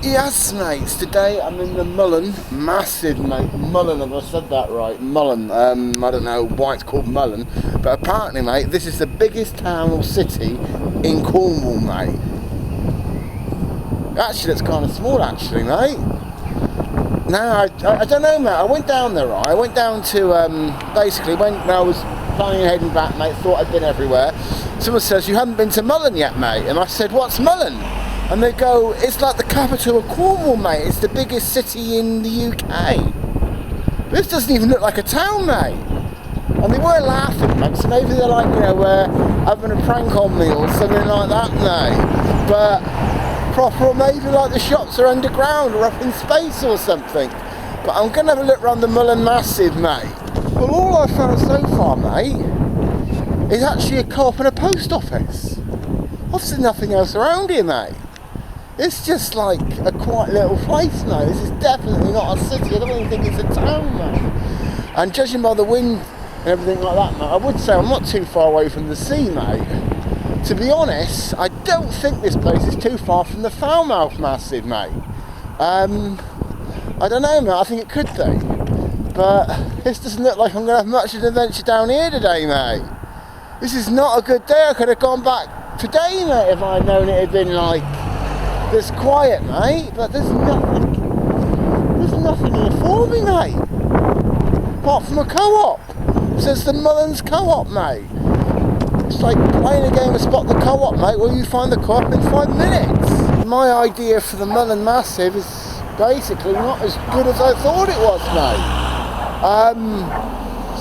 Yes, mates, today I'm in the Mullion Massive, mate. Mullion, have I said that right? Mullion. I don't know why it's called Mullion, but apparently, mate, this is the biggest town or city in Cornwall, mate. Actually, it's kind of small, actually, mate. Now, I don't know, mate. I went down there, right? I went down to, basically, when I was planning on heading back, mate, thought I'd been everywhere. Someone says, you haven't been to Mullion yet, mate. And I said, what's Mullion? And they go, it's like the capital of Cornwall, mate. It's the biggest city in the UK. This doesn't even look like a town, mate. And they were laughing, mate. So maybe they're like, you know, having a prank on me or something like that, mate. But proper, or maybe like the shops are underground or up in space or something. But I'm going to have a look around the Mullion Massive, mate. Well, all I've found so far, mate, is actually a co-op and a post office. I've seen nothing else around here, mate. It's just like a quiet little place, mate. This is definitely not a city. I don't even think it's a town, mate. And judging by the wind and everything like that, mate, I would say I'm not too far away from the sea, mate. To be honest, I don't think this place is too far from the Mullion Massive, mate. I don't know, mate. I think it could be. But this doesn't look like I'm going to have much of an adventure down here today, mate. This is not a good day. I could have gone back today, mate, if I'd known it had been like this quiet, mate. But there's nothing here for me, mate, apart from a co-op. It says the Mullion's co-op, mate. It's like playing a game of Spot the Co-op, mate, where you find the co-op in 5 minutes. My idea for the Mullion Massive is basically not as good as I thought it was, mate.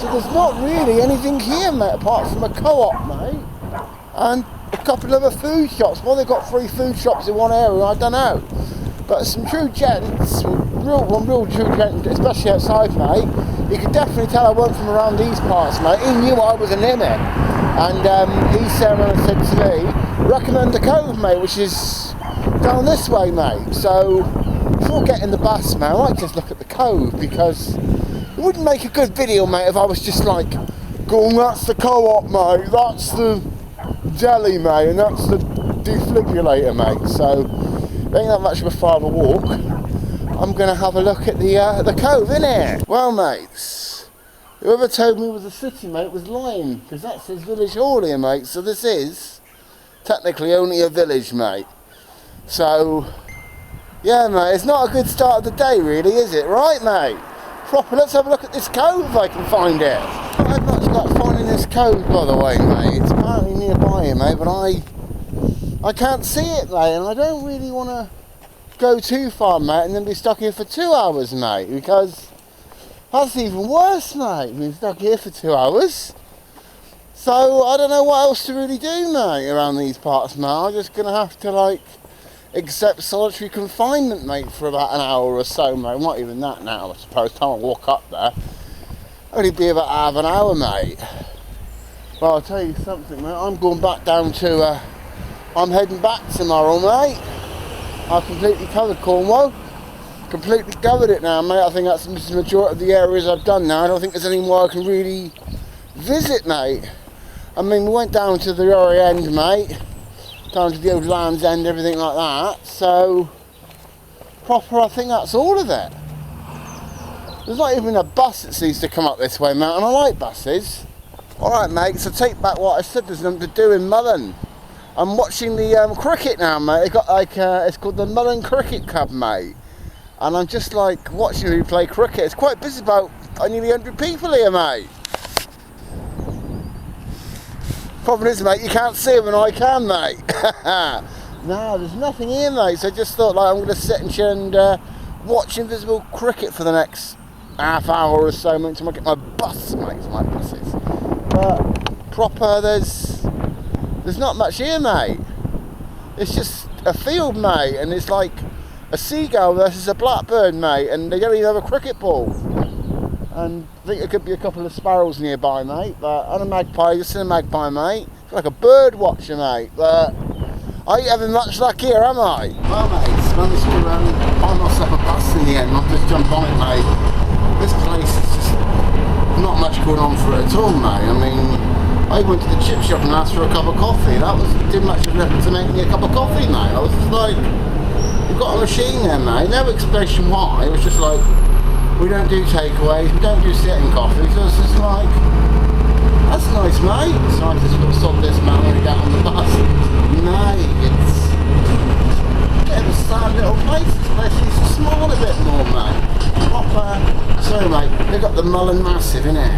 So there's not really anything here, mate, apart from a co-op, mate, and a couple of other food shops. Well, they've got 3 food shops in one area, I don't know. But some true gents, real true gents, especially outside, mate. You could definitely tell I wasn't from around these parts, mate. He knew I was an innie. And he said to me, recommend the Cove, mate, which is down this way, mate. So, before getting the bus, mate, I might just look at the Cove, because it wouldn't make a good video, mate, if I was just like, going, that's the co-op, mate, that's the deli, mate, and that's the defibrillator, mate. So, it ain't that much of a far of a walk. I'm going to have a look at the Cove, innit? Well, mates, whoever told me it was a city, mate, was lying, because that says village hall here, mate. So this is technically only a village, mate. So, yeah, mate, it's not a good start of the day, really, is it? Right, mate? Proper, let's have a look at this cove if I can find it. I don't have much luck finding this cove, by the way, mate. It's apparently nearby here, mate, but I can't see it, mate, and I don't really want to go too far, mate, and then be stuck here for 2 hours, mate, because that's even worse, mate, being stuck here for 2 hours. So I don't know what else to really do, mate, around these parts, mate. I'm just going to have to, like, accept solitary confinement, mate, for about an hour or so, mate. Not even that now, I suppose. Time I walk up there, only be about half an hour, mate. Well, I'll tell you something, mate. I'm going back down to, I'm heading back tomorrow, mate. I've completely covered Cornwall. Completely covered it now, mate. I think that's the majority of the areas I've done now. I don't think there's any more I can really visit, mate. I mean, we went down to the very end, mate. Down to the old Land's End, everything like that. So, proper, I think that's all of it. There's not even a bus that seems to come up this way, mate, and I like buses. Alright, mate, so take back what I said, there's nothing to do in Mullion. I'm watching the cricket now, mate. They've got like, it's called the Mullion Cricket Club, mate. And I'm just like watching them play cricket. It's quite busy, about nearly 100 people here, mate. Problem is, mate, you can't see them and I can, mate. No, there's nothing here, mate. So I just thought, like, I'm going to sit and chill and watch invisible cricket for the next half hour or so, mate, until I get my bus, mate, my buses. But proper, there's not much here, mate. It's just a field, mate, and it's like a seagull versus a blackbird, mate, and they don't even have a cricket ball. And I think there could be a couple of sparrows nearby, mate, but and a magpie, just seen a magpie, mate. It's like a bird watcher, mate, but I ain't having much luck here, am I? Well, mate, managed to find myself a bus in the end, not just jump on it, mate. This place is just not much going on for it at all, mate. I mean, I went to the chip shop and asked for a cup of coffee. That didn't much of an effort to make me a cup of coffee, mate. I was just like, We've got a machine there, mate. No explanation why. It was just like, we don't do takeaways, we don't do sitting coffees. So it's just like, that's nice, mate. So I just got to sod this man when we get on the bus. Mate, it's a bit of a sad little place. This place needs to smile a bit more, mate. Proper. Sorry, mate. They've got the Mullion Massive, innit?